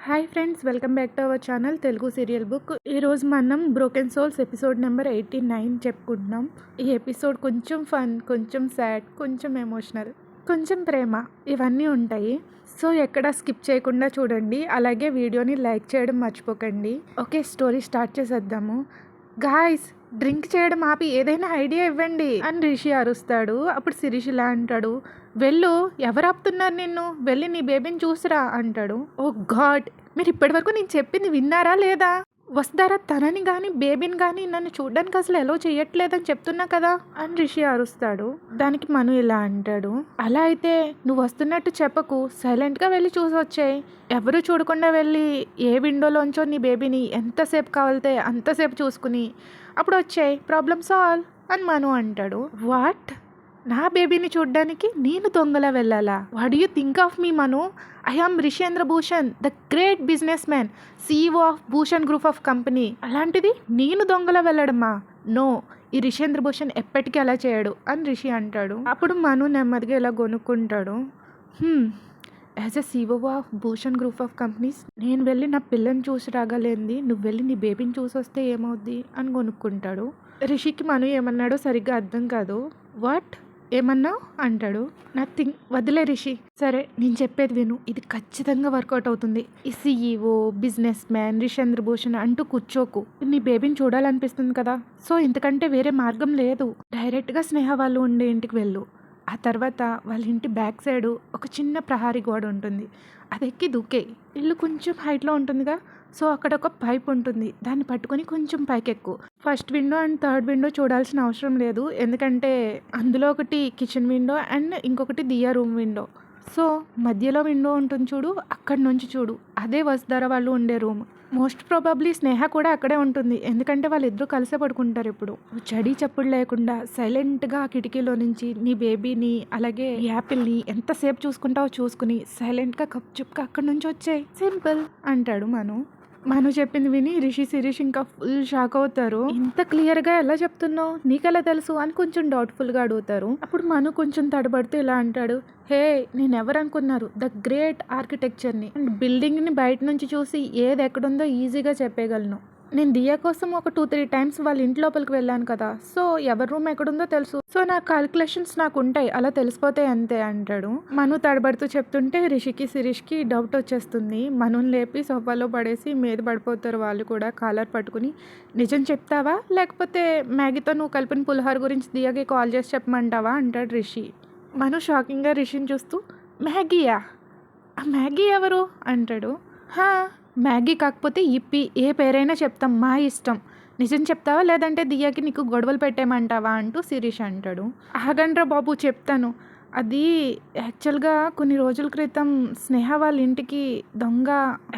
Hi friends, welcome back to our channel Telugu serial book. ఈరోజు మనం broken souls episode number 89 చెప్పుకుంటున్నాం. ఈ episode కొంచెం ఫన్, కొంచెం సాడ్, కొంచెం ఎమోషనల్, కొంచెం ప్రేమ ఇవన్నీ ఉంటాయి. సో ఎక్కడ స్కిప్ చేయకుండా చూడండి. అలాగే వీడియోని లైక్ చేయడం మర్చిపోకండి. ఓకే, స్టోరీ స్టార్ట్ చేసేద్దాము. గాయ్స్, డ్రింక్ చేయడం ఆపి ఏదైనా ఐడియా ఇవ్వండి అని రిషి అరుస్తాడు. అప్పుడు శిరీష్ ఇలా అంటాడు, వెళ్ళు, ఎవరు ఆపుతున్నారు నిన్ను, వెళ్ళి నీ బేబీని చూసిరా అంటాడు. ఓ గాడ్, మీరు ఇప్పటివరకు నేను చెప్పింది విన్నారా లేదా? వస్తారా తనని కానీ బేబీని కానీ నన్ను చూడడానికి అసలు ఎలా చేయట్లేదని చెప్తున్నా కదా అని రిషి అరుస్తాడు. దానికి మను ఇలా అంటాడు, అలా అయితే నువ్వు వస్తున్నట్టు చెప్పకు, సైలెంట్గా వెళ్ళి చూసి వచ్చాయి. ఎవరు చూడకుండా వెళ్ళి ఏ విండోలోంచో నీ బేబీని ఎంతసేపు కావాలితే అంతసేపు చూసుకుని అప్పుడు వచ్చాయి, ప్రాబ్లమ్ సాల్వ్ అని మను అంటాడు. వాట్, నా బేబీని చూడ్డానికి నేను దొంగలా వెళ్ళాలా? What you think of me Manu? I am Rishendra Bhushan, the great business man, CEO of Bhushan group of company. అలాంటిది నేను దొంగలా వెళ్ళడమా? నో, ఈ రిషేంద్ర భూషణ్ ఎప్పటికీ అలా చేయడు అని రిషి అంటాడు. అప్పుడు మను నెమ్మదిగా ఇలా కొనుక్కుంటాడు. As a CEO of Bhushan group of companies నేను వెళ్ళి నా పిల్లని చూసి రాగలేంది, నువ్వు వెళ్ళి నీ బేబీని చూసి వస్తే ఏమవుద్ది అని కొనుక్కుంటాడు. రిషికి మను ఏమన్నాడో సరిగ్గా అర్థం కాదు. వాట్, ఏమన్నావు అంటాడు. నథింగ్, వదిలే రిషి. సరే, నేను చెప్పేది విను, ఇది ఖచ్చితంగా వర్కౌట్ అవుతుంది. ఈ CEO, business man, Rishendra Bhushan అంటూ కూర్చోకు. నీ బేబీని చూడాలనిపిస్తుంది కదా, సో ఇంతకంటే వేరే మార్గం లేదు. డైరెక్ట్గా స్నేహ వాళ్ళు ఉండే ఇంటికి వెళ్ళు. ఆ తర్వాత వాళ్ళ ఇంటి బ్యాక్ సైడ్ ఒక చిన్న ప్రహారీ గోడ ఉంటుంది, అది ఎక్కి దూకే. ఇల్లు కొంచెం హైట్లో ఉంటుందిగా, సో అక్కడ ఒక పైప్ ఉంటుంది, దాన్ని పట్టుకొని కొంచెం పైకెక్కు. First window and third window చూడాల్సిన అవసరం లేదు, ఎందుకంటే అందులో ఒకటి కిచెన్ విండో అండ్ ఇంకొకటి దియా రూమ్ విండో. సో మధ్యలో విండో ఉంటుంది చూడు, అక్కడి నుంచి చూడు, అదే వసుధార వాళ్ళు ఉండే రూమ్. మోస్ట్ ప్రాబబ్లీ స్నేహ కూడా అక్కడే ఉంటుంది, ఎందుకంటే వాళ్ళిద్దరూ కలిసే పడుకుంటారు. ఇప్పుడు చడి చప్పుడు లేకుండా సైలెంట్గా ఆ కిటికీలో నుంచి నీ బేబీని అలాగే యాపిల్ని ఎంతసేపు చూసుకుంటావో చూసుకుని సైలెంట్గా కప్చుప్గా అక్కడి నుంచి వచ్చాయి, సింపుల్ అంటాడు మను. మను చెప్పింది విని రిషి శిరీష్ ఇంకా ఫుల్ షాక్ అవుతారు. ఇంత క్లియర్గా ఎలా చెప్తున్నావు, నీకెలా తెలుసు అని కొంచెం డౌట్ఫుల్గా అడుగుతారు. అప్పుడు మను కొంచెం తడబడుతూ ఇలా అంటాడు, హే, నేను ఎవరు అనుకున్నారు, ద గ్రేట్ ఆర్కిటెక్చర్ని అండ్ బిల్డింగ్ని బయట నుంచి చూసి ఏది ఎక్కడుందో ఈజీగా చెప్పేయగలను. నేను దియా కోసం ఒక 2-3 టైమ్స్ వాళ్ళ ఇంటి లోపలికి వెళ్ళాను కదా, సో ఎవరి రూమ్ ఎక్కడుందో తెలుసు. సో నా క్యాల్కులేషన్స్ నాకు ఉంటాయి, అలా తెలిసిపోతాయి అంతే అంటాడు. మను తడబడుతూ చెప్తుంటే రిషికి శిరీష్కి డౌట్ వచ్చేస్తుంది. మనుని లేపి సోఫాలో పడేసి మీద పడిపోతారు వాళ్ళు కూడా కాలర్ పట్టుకుని. నిజం చెప్తావా లేకపోతే మ్యాగీతో నువ్వు కలిపిన పులిహోర గురించి దియాకి కాల్ చేసి చెప్పమంటావా అంటాడు రిషి. మను షాకింగ్గా రిషిని చూస్తూ, మ్యాగీయా? ఆ మ్యాగీ ఎవరు అంటాడు. మ్యాగీ కాకపోతే ఇప్పి, ఏ పేరైనా చెప్తాం, మా ఇష్టం. నిజం చెప్తావా లేదంటే దియాకి నీకు గొడవలు పెట్టేయమంటావా అంటూ శిరీష్ అంటాడు. ఆగండ్రా బాబు, చెప్తాను. అది యాక్చువల్గా కొన్ని రోజుల క్రితం స్నేహ వాళ్ళ ఇంటికి దొంగ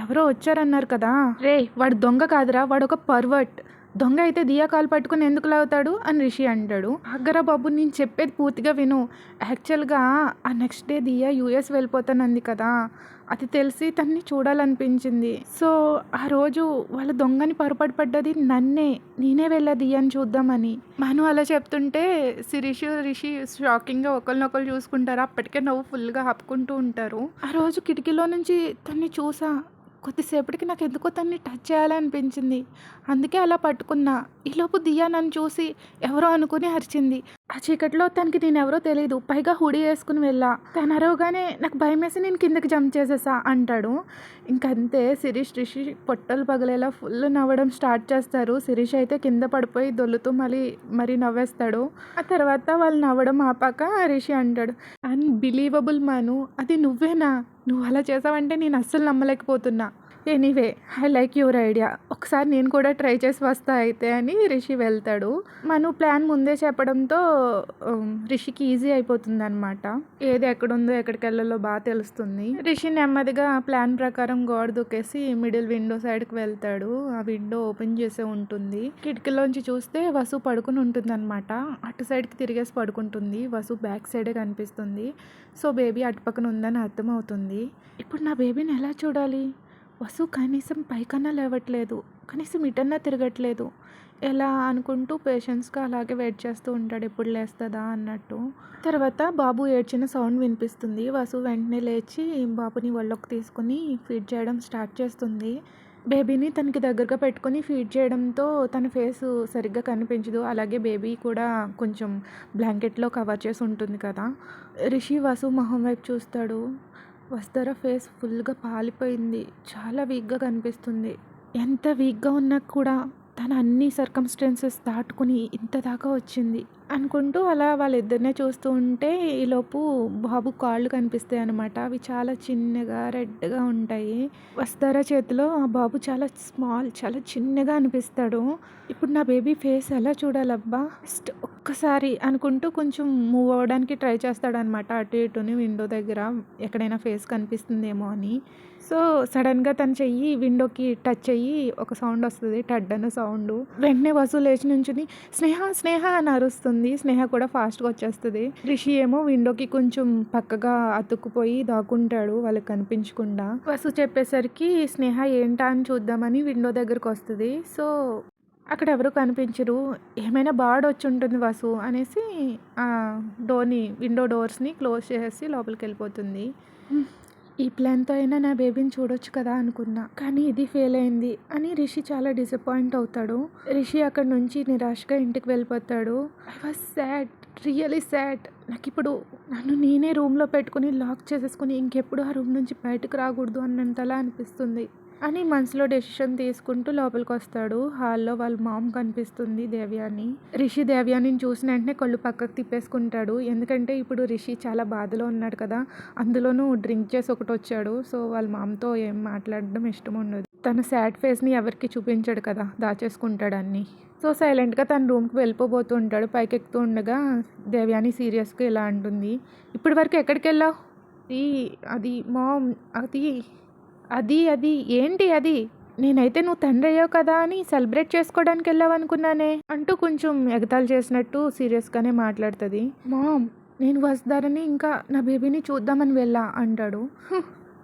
ఎవరో వచ్చారన్నారు కదా. రే, వాడు దొంగ కాదురా, వాడు ఒక పర్వర్ట్. దొంగ అయితే దియా కాలు పట్టుకుని ఎందుకు లాగుతాడు అని రిషి అంటాడు. ఆగరా బాబు, నేను చెప్పేది పూర్తిగా విను. యాక్చువల్గా ఆ నెక్స్ట్ డే దియా US వెళ్ళిపోతానంది కదా, అది తెలిసి తన్ని చూడాలనిపించింది. సో ఆ రోజు వాళ్ళ దొంగని పొరపాటు పడ్డది నన్నే, నేనే వెళ్ళా దియాని చూద్దామని. మను అలా చెప్తుంటే శిరీష్ రిషి షాకింగ్గా ఒకరినొకరు చూసుకుంటారు. అప్పటికే నవ్వు ఫుల్గా ఆపుకుంటూ ఉంటారు. ఆ రోజు కిటికీలో నుంచి తన్ని చూసా, కొద్దిసేపటికి నాకు ఎందుకో తన్ని టచ్ చేయాలనిపించింది, అందుకే అలా పట్టుకున్నా. ఈలోపు దియా నన్ను చూసి ఎవరో అనుకుని అరిచింది. ఆ చీకట్లో తనకి నేను ఎవరో తెలియదు, పైగా హుడీ వేసుకుని వెళ్ళా. తను అరవగానే నాకు భయం వేసి నేను కిందకి జంప్ చేసేసా అంటాడు. ఇంకంతే, శిరీష్ రిషి పొట్టలు పగలేలా ఫుల్ నవ్వడం స్టార్ట్ చేస్తారు. శిరీష్ అయితే కింద పడిపోయి దొల్లుతూ మరీ నవ్వేస్తాడు. ఆ తర్వాత వాళ్ళు నవ్వడం ఆపాక రిషి అంటాడు, అన్బిలీవబుల్ మను, అది నువ్వేనా? నువ్వు అలా చేసావంటే నేను అస్సలు నమ్మలేకపోతున్నా. Anyway, I like your idea, ఒకసారి నేను కూడా ట్రై చేసి వస్తా అయితే అని రిషి వెళ్తాడు. మను ప్లాన్ ముందే చెప్పడంతో రిషికి ఈజీ అయిపోతుంది అనమాట. ఏది ఎక్కడుందో ఎక్కడికి వెళ్ళాలో బాగా తెలుస్తుంది. రిషి నెమ్మదిగా ప్లాన్ ప్రకారం గోడ దూకేసి మిడిల్ విండో సైడ్కి వెళ్తాడు. ఆ విండో ఓపెన్ చేసే ఉంటుంది. కిటికీలోంచి చూస్తే వసు పడుకుని ఉంటుంది అనమాట. అటు సైడ్కి తిరిగేసి పడుకుంటుంది. వసు బ్యాక్ సైడే కనిపిస్తుంది. సో బేబీ అటు పక్కన ఉందని అర్థమవుతుంది. ఇప్పుడు నా బేబీని ఎలా చూడాలి? వసు కనీసం పైకన్నా లేవట్లేదు, కనీసం ఇటన్నా తిరగట్లేదు. ఎలా అనుకుంటూ పేషెన్స్‌గా అలాగే వెయిట్ చేస్తూ ఉంటాడు. ఎప్పుడు లేస్తదా అన్నట్టు. తర్వాత బాబు ఏడ్చిన సౌండ్ వినిపిస్తుంది. వసు వెంటనే లేచి బాబుని ఒళ్ళోకి తీసుకొని ఫీడ్ చేయడం స్టార్ట్ చేస్తుంది. బేబీని తనకి దగ్గరగా పెట్టుకొని ఫీడ్ చేయడంతో తన ఫేసు సరిగ్గా కనిపించదు. అలాగే బేబీ కూడా కొంచెం బ్లాంకెట్‌లో కవర్ చేసి ఉంటుంది కదా! రిషి వసు మొహం వైపు చూస్తాడు. వసుధర ఫేస్ ఫుల్‌గా పాలిపోయింది. చాలా వీక్‌గా కనిపిస్తుంది. ఎంత వీక్‌గా ఉన్నా కూడా తను అన్ని సర్కమ్‌స్టాన్సెస్ దాటుకొని ఇంత దాకా వచ్చింది అనుకుంటూ అలా వాళ్ళిద్దరినే చూస్తూ ఉంటే ఈలోపు బాబు కాళ్ళు కనిపిస్తాయన్నమాట. అవి చాలా చిన్నగా రెడ్‌గా ఉంటాయి. వసుధర చేతిలో ఆ బాబు చాలా స్మాల్, చాలా చిన్నగా అనిపిస్తాడు. ఇప్పుడు నా బేబీ ఫేస్ ఎలా చూడాలబ్బా! జస్ట్ ఒక్కసారి అనుకుంటూ కొంచెం మూవ్ అవ్వడానికి ట్రై చేస్తాడనమాట. అటు ఇటుని విండో దగ్గర ఎక్కడైనా ఫేస్ కనిపిస్తుందేమో అని. సో, సడన్‌గా తన చెయ్యి విండోకి టచ్ అయ్యి ఒక సౌండ్ వస్తది. టడ్ అనే సౌండు. వెంటనే వసు లేచి నుంచుని స్నేహ, స్నేహ అని అరుస్తుంది. స్నేహ కూడా ఫాస్ట్‌గా వచ్చేస్తది. రిషి ఏమో విండోకి కొంచెం పక్కగా అతుక్కుపోయి దాక్కుంటాడు వాళ్ళకి కనిపించకుండా. వసు చెప్పేసరికి స్నేహ ఏంటా అని చూద్దామని విండో దగ్గరకొస్తది. సో, అక్కడ ఎవరు కనిపించరు. ఏమైనా బార్డొచ్చుంటుంది వసు అనేసి విండో డోర్స్‌ని క్లోజ్ చేసేసి లోపలికెళ్ళిపోతుంది. ఈ ప్లాన్‌తో అయినా నా బేబీని చూడొచ్చు కదా అనుకున్నా. కానీ ఇది ఫెయిల్ అయింది అని రిషి చాలా డిసప్పాయింట్ అవుతాడు. రిషి అక్కడి నుంచి నిరాశగా ఇంటికి వెళ్ళిపోతాడు. I was sad, really sad. నాకిప్పుడు నన్ను నేనే రూమ్‌లో పెట్టుకొని లాక్ చేసేసుకొని ఇంకెప్పుడు ఆ రూమ్ నుంచి బయటకు రాకూడదు అన్నంతలా అనిపిస్తుంది అని మనసులో డెసిషన్ తీసుకుంటూ లోపలికొస్తాడు. హాల్‌లో వాళ్ళ మామ్ కనిపిస్తుంది దేవ్యాని. రిషి దేవ్యానిని చూసిన వెంటనే కళ్ళు పక్కకు తిప్పేసుకుంటాడు. ఎందుకంటే ఇప్పుడు రిషి చాలా బాధలో ఉన్నాడు కదా! అందులోనూ డ్రింక్ చేసి ఒకటొచ్చాడు. సో, వాళ్ళ మామ్‌తో ఏం మాట్లాడడం ఇష్టం ఉండదు. తన సాడ్ ఫేస్‌ని ఎవరికీ చూపించడు కదా! దాచేసుకుంటాడు అన్నీ. సో, సైలెంట్‌గా తన రూమ్‌కి వెళ్ళిపోబోతూ ఉంటాడు. పైకెక్కుతూ ఉండగా దేవ్యాని సీరియస్‌గా ఇలా అంటుంది. "ఇప్పటి వరకు ఎక్కడికెళ్ళావు?" అది మామ్ అది ఏంటి అది? నేనైతే నువ్వు తండ్రయ్యావు కదా అని సెలబ్రేట్ చేసుకోవడానికి వెళ్ళావనుకున్నానే అంటూ కొంచెం ఎగతాళి చేసినట్టు సీరియస్‌గానే మాట్లాడుతది. మామ్, నేను వసుధరని ఇంకా నా బేబీని చూద్దామని వెళ్ళా అంటాడు.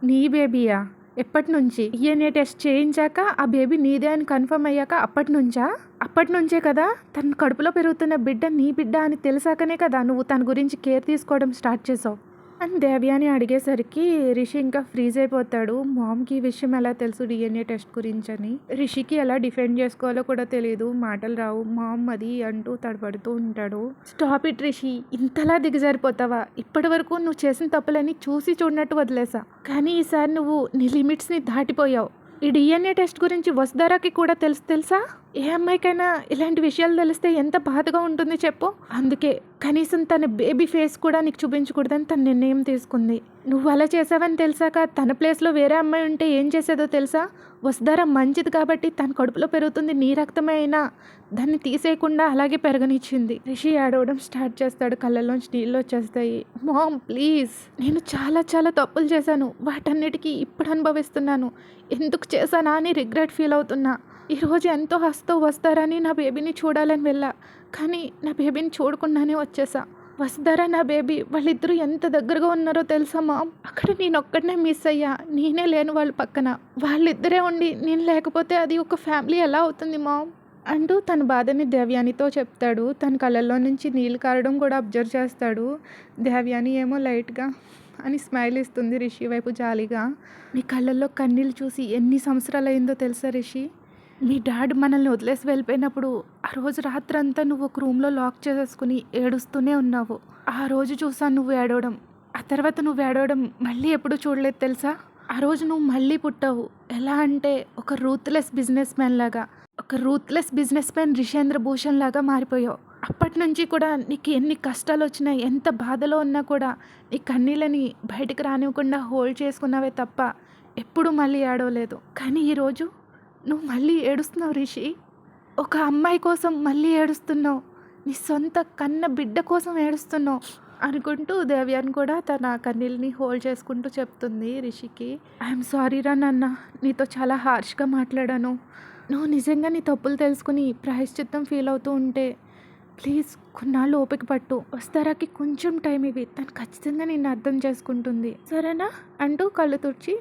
నీ బేబీయా? ఎప్పటినుంచి? DNA టెస్ట్ చేయించాక ఆ బేబీ నీదే అని కన్ఫర్మ్ అయ్యాక అప్పటినుంచా? అప్పటినుంచే కదా తన కడుపులో పెరుగుతున్న బిడ్డ నీ బిడ్డ అని తెలిసాకనే కదా నువ్వు తన గురించి కేర్ తీసుకోవడం స్టార్ట్ చేసావు అని దేవ్యాని అడిగేసరికి రిషి ఇంకా ఫ్రీజ్ అయిపోతాడు. మామ్‌కి ఈ విషయం ఎలా తెలుసు DNA టెస్ట్ గురించని. రిషికి ఎలా డిఫెండ్ చేసుకోవాలో కూడా తెలియదు. మాటలు రావు. మామ్ అది అంటూ తడబడుతూ ఉంటాడు. స్టాప్ ఇట్ రిషి, ఇంతలా దిగజారిపోతావా? ఇప్పటి వరకు నువ్వు చేసిన తప్పులని చూసి చూడనట్టు వదిలేసా. కానీ ఈసారి నువ్వు నీ లిమిట్స్‌ని దాటిపోయావు. ఈ DNA టెస్ట్ గురించి వసుధరకి కూడా తెలుసా? ఏ అమ్మాయికైనా ఇలాంటి విషయాలు తెలిస్తే ఎంత బాధగా ఉంటుంది చెప్పు. అందుకే కనీసం తన బేబీ ఫేస్ కూడా నీకు చూపించకూడదని తన నిర్ణయం తీసుకుంది. నువ్వు అలా చేసావని తెలిసాక తన ప్లేస్లో వేరే అమ్మాయి ఉంటే ఏం చేసేదో తెలుసా? వసుధర మంచిది కాబట్టి తన కడుపులో పెరుగుతుంది నీ రక్తమే అయినా దాన్ని తీసేయకుండా అలాగే పెరగనిచ్చింది. రిషి ఏడవడం స్టార్ట్ చేస్తాడు. కళ్ళల్లోంచి నీళ్ళు వచ్చేస్తాయి. మామ్ ప్లీజ్, నేను చాలా చాలా తప్పులు చేశాను. వాటన్నిటికీ ఇప్పుడు అనుభవిస్తున్నాను. ఎందుకు చేశానా అని రిగ్రెట్ ఫీల్ అవుతున్నా. ఈరోజు ఎంతో ఆశతో వస్తారని నా బేబీని చూడాలని వెళ్ళా. కానీ నా బేబీని చూడకుండానే వచ్చేసా. వసుధర నా బేబీ వాళ్ళిద్దరూ ఎంత దగ్గరగా ఉన్నారో తెలుసా మామ్? అక్కడ నేనొక్కడినే మిస్ అయ్యా. నేనే లేను వాళ్ళ పక్కన. వాళ్ళిద్దరే ఉండి నేను లేకపోతే అది ఒక ఫ్యామిలీ ఎలా అవుతుంది మామ్ అంటూ తన బాధని దేవ్యానితో చెప్తాడు. తన కళ్ళల్లో నుంచి నీళ్ళు కారడం కూడా అబ్జర్వ్ చేస్తాడు. దేవ్యాని ఏమో లైట్గా అని స్మైల్ ఇస్తుంది రిషి వైపు జాలిగా. నీ కళ్ళల్లో కన్నీళ్ళు చూసి ఎన్ని సంవత్సరాలు అయిందో తెలుసా రిషి? మీ డాడ్ మనల్ని వదిలేసి వెళ్ళిపోయినప్పుడు ఆ రోజు రాత్రంతా నువ్వు ఒక రూమ్లో లాక్ చేసేసుకుని ఏడుస్తూనే ఉన్నావు. ఆ రోజు చూసాను నువ్వు ఏడవడం. ఆ తర్వాత నువ్వు ఏడవడం మళ్ళీ ఎప్పుడు చూడలేదు తెలుసా? ఆ రోజు నువ్వు మళ్ళీ పుట్టావు. ఎలా అంటే ఒక రూత్లెస్ బిజినెస్ మ్యాన్ లాగా. ఒక ruthless business man Rishendra Bhushan లాగా మారిపోయావు. అప్పటి నుంచి కూడా నీకు ఎన్ని కష్టాలు వచ్చినా ఎంత బాధలో ఉన్నా కూడా నీ కన్నీళ్ళని బయటకు రానివ్వకుండా హోల్డ్ చేసుకున్నావే తప్ప ఎప్పుడు మళ్ళీ ఏడవలేదు. కానీ ఈరోజు నువ్వు మళ్ళీ ఏడుస్తున్నావు రిషి. ఒక అమ్మాయి కోసం మళ్ళీ ఏడుస్తున్నావు. నీ సొంత కన్న బిడ్డ కోసం ఏడుస్తున్నావు అనుకుంటూ దేవ్యాన్ కూడా తన కన్నీళ్ళని హోల్డ్ చేసుకుంటూ చెప్తుంది రిషికి. ఐఎమ్ సారీ రా నాన్న, నీతో చాలా హార్ష్గా మాట్లాడాను. నువ్వు నిజంగా నీ తప్పులు తెలుసుకుని ప్రాయశ్చిత్తం ఫీల్ అవుతూ ఉంటే ప్లీజ్ కొన్నాళ్ళు ఓపిక పట్టు. వస్తారాకి కొంచెం టైం ఇవి, తను ఖచ్చితంగా నిన్ను అర్థం చేసుకుంటుంది సరేనా అంటూ కళ్ళు తుడిచి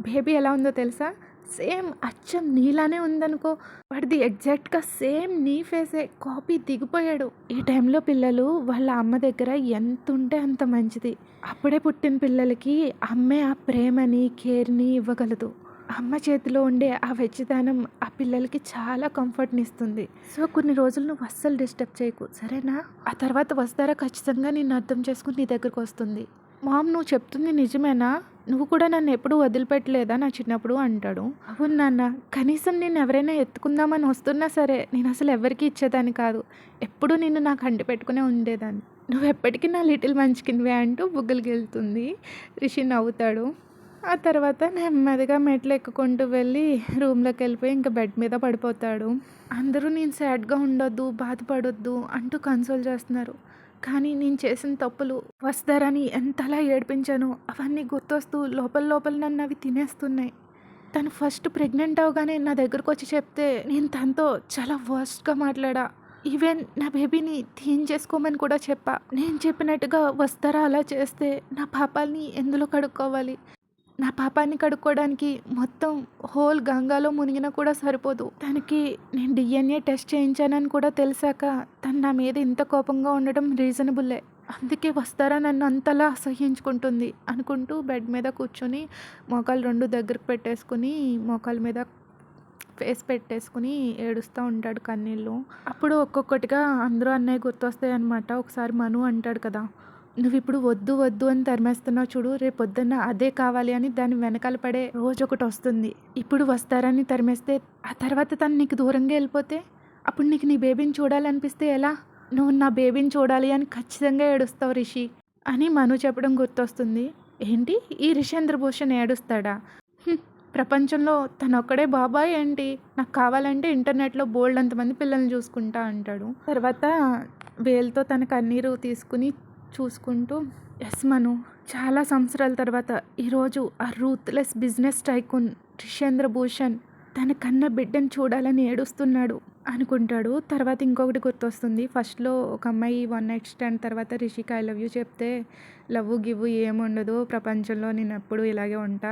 బేబీ ఎలా ఉందో తెలుసా? సేమ్ అచ్చం నీలానే ఉందనుకో, వాడిది ఎగ్జాక్ట్‌గా సేమ్ నీ ఫేసే కాపీ దిగిపోయాడు. ఈ టైంలో పిల్లలు వాళ్ళ అమ్మ దగ్గర ఎంతుంటే అంత మంచిది. అప్పుడే పుట్టిన పిల్లలకి అమ్మే ఆ ప్రేమని, కేర్‌ని ఇవ్వగలదు. అమ్మ చేతిలో ఉండే ఆ వెచ్చదనం ఆ పిల్లలకి చాలా కంఫర్ట్‌నిస్తుంది. సో, కొన్ని రోజులు నువ్వు అస్సలు డిస్టర్బ్ చేయకు, సరేనా? ఆ తర్వాత వస్తారా ఖచ్చితంగా నిన్ను అర్థం చేసుకొని నీ దగ్గరకొస్తుంది. మామ్, నువ్వు చెప్తుంది నిజమేనా? నువ్వు కూడా నన్ను ఎప్పుడూ వదిలిపెట్టలేదా నా చిన్నప్పుడు అంటాడు. అవును నాన్న, కనీసం నిన్ను ఎవరైనా ఎత్తుకుందామని వస్తున్నా సరే నేను అసలు ఎవరికీ ఇచ్చేదాన్ని కాదు. ఎప్పుడూ నిన్ను నాకు అంటి పెట్టుకునే ఉండేదాన్ని. నువ్వు ఎప్పటికీ నా లిటిల్ మంచికినివే అంటూ బుగ్గలు రిషి నవ్వుతాడు. ఆ తర్వాత నెమ్మదిగా మెట్లు ఎక్కుకుంటూ వెళ్ళి రూమ్లోకి వెళ్ళిపోయి ఇంకా బెడ్ మీద పడిపోతాడు. అందరూ నేను సాడ్గా ఉండొద్దు, బాధపడొద్దు అంటూ కన్సోల్ చేస్తున్నారు. కానీ నేను చేసిన తప్పులు వస్తారని ఎంతలా ఏడిపించానో అవన్నీ గుర్తొస్తూ లోపల నన్ను అవి తినేస్తున్నాయి. తను ఫస్ట్ ప్రెగ్నెంట్ అవగానే నా దగ్గరకు వచ్చి చెప్తే నేను తనతో చాలా వర్స్ట్గా మాట్లాడా. ఈవెన్ నా బేబీని తీయించేసుకోమని కూడా చెప్పా. నేను చెప్పినట్టుగా వస్తారా అలా చేస్తే నా పాపాలని ఎందులో కడుక్కోవాలి? నా పాపాన్ని కడుక్కోవడానికి మొత్తం హోల్ గంగాలో మునిగినా కూడా సరిపోదు. తనకి నేను డిఎన్ఏ టెస్ట్ చేయించానని కూడా తెలిసాక తను నా మీద ఇంత కోపంగా ఉండడం రీజనబుల్లే. అందుకే వస్తారా నన్ను అంతలా అసహ్యించుకుంటుంది అనుకుంటూ బెడ్ మీద కూర్చొని మోకాలు 2 దగ్గరకు పెట్టేసుకుని మోకాల మీద ఫేస్ పెట్టేసుకుని ఏడుస్తూ ఉంటాడు కన్నీళ్ళు. అప్పుడు ఒక్కొక్కటిగా అందరూ అన్నయ్య గుర్తొస్తాయి అనమాట. ఒకసారి మను అంటాడు కదా, నువ్విప్పుడు వద్దు వద్దు అని తరిమేస్తున్నావు చూడు, రేపొద్దున్న అదే కావాలి అని దాని వెనకాల పడే రోజొకటి వస్తుంది. ఇప్పుడు వస్తారని తరిమేస్తే ఆ తర్వాత తను నీకు దూరంగా వెళ్ళిపోతే అప్పుడు నీకు నీ బేబీని చూడాలనిపిస్తే ఎలా? నువ్వు నా బేబీని చూడాలి అని ఖచ్చితంగా ఏడుస్తావు రిషి అని మను చెప్పడం గుర్తొస్తుంది. ఏంటి, ఈ రిషేంద్ర భూషణ్ ఏడుస్తాడా? ప్రపంచంలో తనొక్కడే బాబాయ్ ఏంటి? నాకు కావాలంటే ఇంటర్నెట్లో బోల్డ్ అంతమంది పిల్లల్ని చూసుకుంటా అంటాడు. తర్వాత వేలుతో తన కన్నీరు తీసుకుని చూసుకుంటూ, ఎస్ మను, చాలా సంవత్సరాల తర్వాత ఈరోజు ఆ ruthless business tycoon Rishendra Bhushan తన కన్న బిడ్డను చూడాలని ఏడుస్తున్నాడు అనుకుంటాడు. తర్వాత ఇంకొకటి గుర్తొస్తుంది. ఫస్ట్లో ఒక అమ్మాయి 1 నైట్ స్టాండ్ తర్వాత రిషికి ఐ లవ్ యూ చెప్తే లవ్ గివ్ ఏముండదు ప్రపంచంలో, నేను ఎప్పుడు ఇలాగే ఉంటా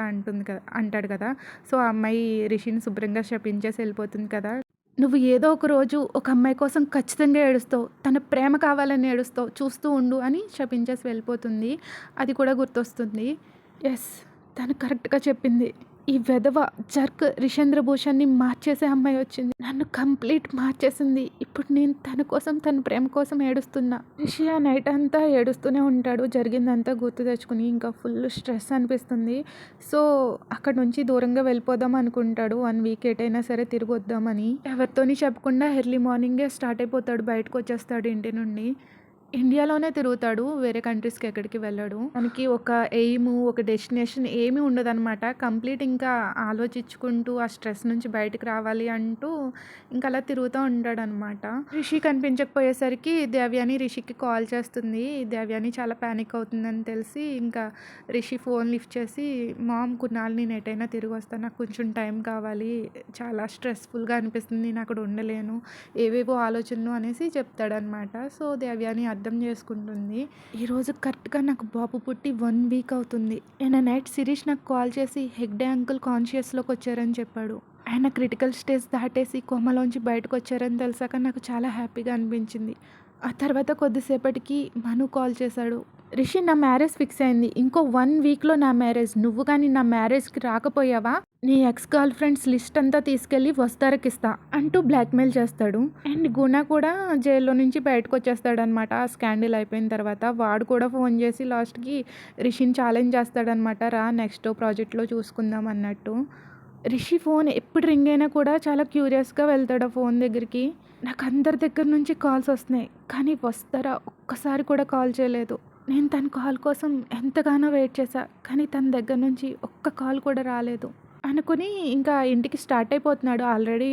అంటాడు కదా. సో ఆ అమ్మాయి రిషిని శుభ్రంగా శపించేసి వెళ్ళిపోతుంది కదా. నువ్వు ఏదో ఒక రోజు ఒక అమ్మాయి కోసం ఖచ్చితంగా ఏడుస్తావు, తన ప్రేమ కావాలని ఏడుస్తావు, చూస్తూ ఉండు అని శపించేసి వెళ్ళిపోతుంది. అది కూడా గుర్తొస్తుంది. ఎస్, తను కరెక్ట్గా చెప్పింది. ఈ వెధవ జర్క్ రిషేంద్ర భూషణ్ని మార్చేసే అమ్మాయి వచ్చింది, నన్ను కంప్లీట్ మార్చేసింది. ఇప్పుడు నేను తన కోసం, తన ప్రేమ కోసం ఏడుస్తున్నా. రిషి ఆ నైట్ అంతా ఏడుస్తూనే ఉంటాడు. జరిగిందంతా గుర్తు తెచ్చుకుని ఇంకా ఫుల్ స్ట్రెస్ అనిపిస్తుంది. సో అక్కడ నుంచి దూరంగా వెళ్ళిపోదాం అనుకుంటాడు. 1 వీక్ ఎటైనా సరే తిరిగి వద్దామని. ఎవరితోని చెప్పకుండా ఎర్లీ మార్నింగే స్టార్ట్ అయిపోతాడు, బయటకు వచ్చేస్తాడు ఇంటి నుండి. ఇండియాలోనే తిరుగుతాడు, వేరే కంట్రీస్కి ఎక్కడికి వెళ్ళాడు. మనకి ఒక ఎయిమ్, ఒక డెస్టినేషన్ ఏమీ ఉండదన్నమాట. కంప్లీట్ ఇంకా ఆలోచించుకుంటూ ఆ స్ట్రెస్ నుంచి బయటకు రావాలి అంటూ ఇంకా అలా తిరుగుతూ ఉంటాడనమాట. రిషి కనిపించకపోయేసరికి దేవ్యాని రిషికి కాల్ చేస్తుంది. దేవ్యాని చాలా ప్యానిక్ అవుతుందని తెలిసి ఇంకా రిషి ఫోన్ లిఫ్ట్ చేసి, మామ్ కొన్నాళ్ళు నేను ఎటైనా తిరిగి వస్తాను, నాకు కొంచెం టైం కావాలి, చాలా స్ట్రెస్ఫుల్గా అనిపిస్తుంది, నేను అక్కడ ఉండలేను, ఏవేవో ఆలోచనలు అనేసి చెప్తాడనమాట. సో దేవ్యాని అర్థం చేసుకుంటుంది. ఈరోజు కరెక్ట్గా నాకు బాబు పుట్టి 1 వీక్ అవుతుంది. నిన్న నైట్ శిరీష్ నాకు కాల్ చేసి హెగ్డే అంకుల్ కాన్షియస్లోకి వచ్చారని చెప్పాడు. ఆయన క్రిటికల్ స్టేజ్ దాటేసి కోమలోంచి బయటకు వచ్చారని తెలిసాక నాకు చాలా హ్యాపీగా అనిపించింది. ఆ తర్వాత కొద్దిసేపటికి మను కాల్ చేశాడు. రిషి, నా మ్యారేజ్ ఫిక్స్ అయింది, ఇంకో 1 వీక్లో నా మ్యారేజ్, నువ్వు కానీ నా మ్యారేజ్కి రాకపోయావా నీ ఎక్స్ గర్ల్ ఫ్రెండ్స్ లిస్ట్ అంతా తీసుకెళ్ళి వస్తారకిస్తా అంటూ బ్లాక్మెయిల్ చేస్తాడు. అండ్ గుణ కూడా జైల్లో నుంచి బయటకు వచ్చేస్తాడనమాట. ఆ స్కాండిల్ అయిపోయిన తర్వాత వాడు కూడా ఫోన్ చేసి లాస్ట్కి రిషిని ఛాలెంజ్ చేస్తాడనమాట, రా నెక్స్ట్ ప్రాజెక్ట్లో చూసుకుందాం అన్నట్టు. రిషి ఫోన్ ఎప్పుడు రింగ్ అయినా కూడా చాలా క్యూరియస్గా వెళ్తాడు ఆ ఫోన్ దగ్గరికి. నాకు అందరి దగ్గర నుంచి కాల్స్ వస్తున్నాయి, కానీ వస్తారా ఒక్కసారి కూడా కాల్ చేయలేదు. నేను తన కాల్ కోసం ఎంతగానో వెయిట్ చేశా, కానీ తన దగ్గర నుంచి ఒక్క కాల్ కూడా రాలేదు అనుకుని ఇంకా ఇంటికి స్టార్ట్ అయిపోతున్నాడు. ఆల్రెడీ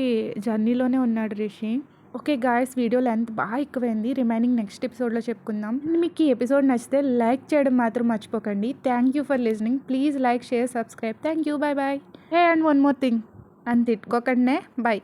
జర్నీలోనే ఉన్నాడు Rishi. Okay guys, video length బాగా ఎక్కువైంది, రిమైనింగ్ నెక్స్ట్ ఎపిసోడ్లో చెప్పుకుందాం. మీకు ఈ ఎపిసోడ్ నచ్చితే లైక్ చేయడం మాత్రం మర్చిపోకండి. Thank you for listening. Please like, share, subscribe. Thank you, bye bye. Hey and one more thing, అని తిట్టుకోకండి. బాయ్.